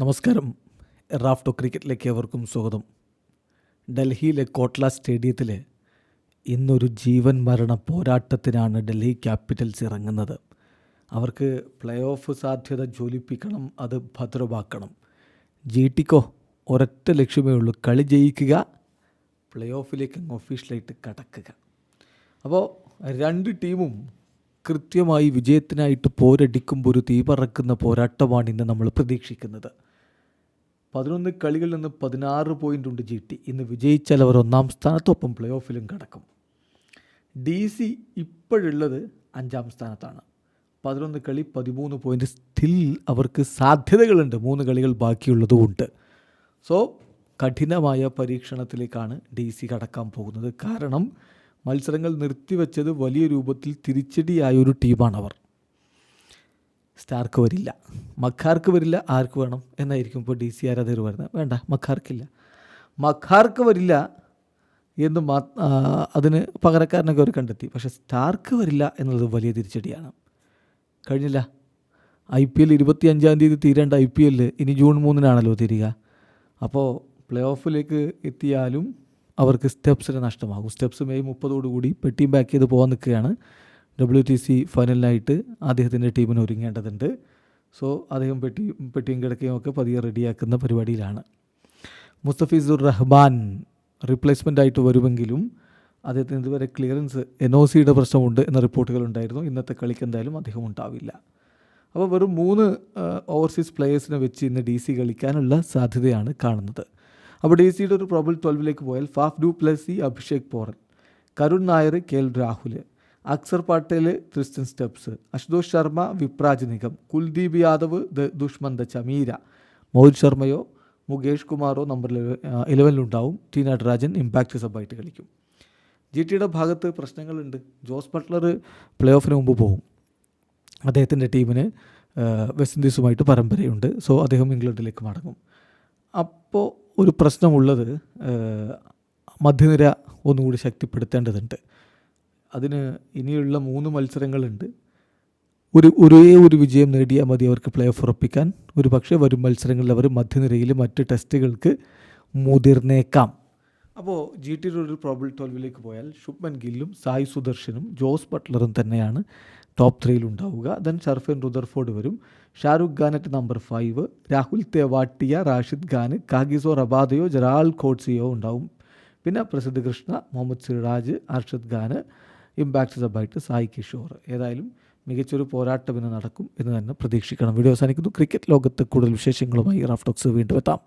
നമസ്കാരം. റാഫ്റ്റോ ക്രിക്കറ്റിലേക്ക് ഏവർക്കും സ്വാഗതം. ഡൽഹിയിലെ കോട്ട്ല സ്റ്റേഡിയത്തിൽ ഇന്നൊരു ജീവൻ മരണ പോരാട്ടത്തിനാണ് ഡൽഹി ക്യാപിറ്റൽസ് ഇറങ്ങുന്നത്. അവർക്ക് പ്ലേ ഓഫ് സാധ്യത ജ്വലിപ്പിക്കണം, അത് ഭദ്രമാക്കണം. ജിടിക്കോ ഒരൊറ്റ ലക്ഷ്യമേ ഉള്ളൂ, കളി ജയിക്കുക, പ്ലേ ഓഫിലേക്ക് ഒഫീഷ്യലായിട്ട് കടക്കുക. അപ്പോൾ രണ്ട് ടീമും കൃത്യമായി വിജയത്തിനായിട്ട് പോരടിക്കുമ്പോൾ ഒരു തീപറക്കുന്ന പോരാട്ടമാണ് ഇന്ന് നമ്മൾ പ്രതീക്ഷിക്കുന്നത്. 11 കളികളിൽ നിന്ന് 16 പോയിൻ്റ് ഉണ്ട് GT. ഇന്ന് വിജയിച്ചാൽ അവർ 1ാം സ്ഥാനത്തൊപ്പം പ്ലേ ഓഫിലും കടക്കും. DC ഇപ്പോഴുള്ളത് 5ാം സ്ഥാനത്താണ്. 11 കളി 13 പോയിൻ്റ്. സ്റ്റിൽ അവർക്ക് സാധ്യതകളുണ്ട്, 3 കളികൾ ബാക്കിയുള്ളതുമുണ്ട്. സോ കഠിനമായ പരീക്ഷണത്തിലേക്കാണ് DC കടക്കാൻ പോകുന്നത്. കാരണം മത്സരങ്ങൾ നിർത്തിവെച്ചത് വലിയ രൂപത്തിൽ തിരിച്ചടിയായൊരു ടീമാണവർ. സ്റ്റാർക്ക് വരില്ല, മഖാർക്ക് വരില്ല, ആർക്ക് വേണം എന്നായിരിക്കും ഇപ്പോൾ DC ആരാധകർ വരുന്നത്. വേണ്ട, മഖാർക്ക് വരില്ല എന്ന് അതിന് പകരക്കാരനൊക്കെ അവർ കണ്ടെത്തി. പക്ഷേ സ്റ്റാർക്ക് വരില്ല എന്നുള്ളത് വലിയ തിരിച്ചടിയാണ്. കഴിഞ്ഞില്ല, IPL 25-ാം തീയതി തീരേണ്ട IPL ഇനി ജൂൺ 3-നാണല്ലോ തീരുക. അപ്പോൾ പ്ലേ ഓഫിലേക്ക് എത്തിയാലും അവർക്ക് സ്റ്റെപ്സിന് നഷ്ടമാകും. സ്റ്റെപ്സ് മെയ് 30 പെട്ടിയും ബാക്ക് ചെയ്ത് പോകാൻ നിൽക്കുകയാണ്. WTC ഫൈനലിനായിട്ട് അദ്ദേഹത്തിൻ്റെ ടീമിന് ഒരുങ്ങേണ്ടതുണ്ട്. സോ അദ്ദേഹം പെട്ടിയും കിടക്കയും ഒക്കെ പതിയെ റെഡിയാക്കുന്ന പരിപാടിയിലാണ്. മുസ്തഫിസുർ റഹ്മാൻ റീപ്ലേസ്മെൻ്റ് ആയിട്ട് വരുമെങ്കിലും അദ്ദേഹത്തിന് ഇതുവരെ ക്ലിയറൻസ് NOCയുടെ പ്രശ്നമുണ്ട് എന്ന റിപ്പോർട്ടുകളുണ്ടായിരുന്നു. ഇന്നത്തെ കളിക്ക് എന്തായാലും അദ്ദേഹം ഉണ്ടാവില്ല. അപ്പോൾ വെറും 3 ഓവർസീസ് പ്ലേയേഴ്സിനെ വെച്ച് ഇന്ന് DC കളിക്കാനുള്ള സാധ്യതയാണ് കാണുന്നത്. അപ്പോൾ DCയുടെ ഒരു പ്രോബിൾ 12ലേക്ക് പോയാൽ Faf du Plessis, Abhishek Porel, Karun Nair, KL Rahul, Axar Patel, Tristan Stubbs, Ashutosh Sharma, Vipraj Nigam, Kuldeep Yadav, Dushmantha Chameera, Mohit ശർമ്മയോ മുകേഷ് കുമാറോ നമ്പർ 11 ടി നടരാജൻ ഇമ്പാക്റ്റ് സബായിട്ട് കളിക്കും. GTയുടെ ഭാഗത്ത് പ്രശ്നങ്ങളുണ്ട്. ജോസ് ബട്ട്ലർ പ്ലേ ഓഫിന് മുമ്പ് പോകും. അദ്ദേഹത്തിൻ്റെ ടീമിന് വെസ്റ്റ് ഇൻഡീസുമായിട്ട് പരമ്പരയുണ്ട്. സോ അദ്ദേഹം ഇംഗ്ലണ്ടിലേക്ക് മടങ്ങും. അപ്പോൾ ഒരു പ്രശ്നമുള്ളത് മധ്യനിര ഒന്നുകൂടി ശക്തിപ്പെടുത്തേണ്ടതുണ്ട്. അതിന് ഇനിയുള്ള 3 മത്സരങ്ങളുണ്ട്. ഒരു വിജയം നേടിയാൽ മതി അവർക്ക് പ്ലേ ഓഫ് ഉറപ്പിക്കാൻ. ഒരു പക്ഷേ വരും മത്സരങ്ങളിൽ അവർ മധ്യനിരയിൽ മറ്റ് ടെസ്റ്റുകൾക്ക് മുതിർന്നേക്കാം. അപ്പോൾ GTയുടെ ഒരു പ്രോബിൾ 12ലേക്ക് പോയാൽ ശുഭ്മൻ ഗില്ലും സായ് സുദർശനും ജോസ് ബട്ട്ലറും തന്നെയാണ് ടോപ്പ് 3 ഉണ്ടാവുക. ദെൻ ഷർഫൻ റുദർഫോർഡ് വരും, Shahrukh Khan at number 5, Rahul Tewatia, Rashid Khan, Kagiso റബാദയോ, ജെറാൾ കോട്സിയോ ഉണ്ടാവും. പിന്നെ പ്രസിദ്ധ് കൃഷ്ണ, മുഹമ്മദ് സിറാജ്, അർഷദ് ഖാൻ, ഇമ്പാക്റ്റ് സബായിട്ട് സായി കിഷോർ. ഏതായാലും മികച്ചൊരു പോരാട്ടം ഇന്ന് നടക്കും എന്ന് തന്നെ പ്രതീക്ഷിക്കണം. വീഡിയോ അവസാനിക്കുന്നു. ക്രിക്കറ്റ് ലോകത്ത് കൂടുതൽ വിശേഷങ്ങളുമായി റാഫ്റ്റോക്സ് വീണ്ടും എത്താം.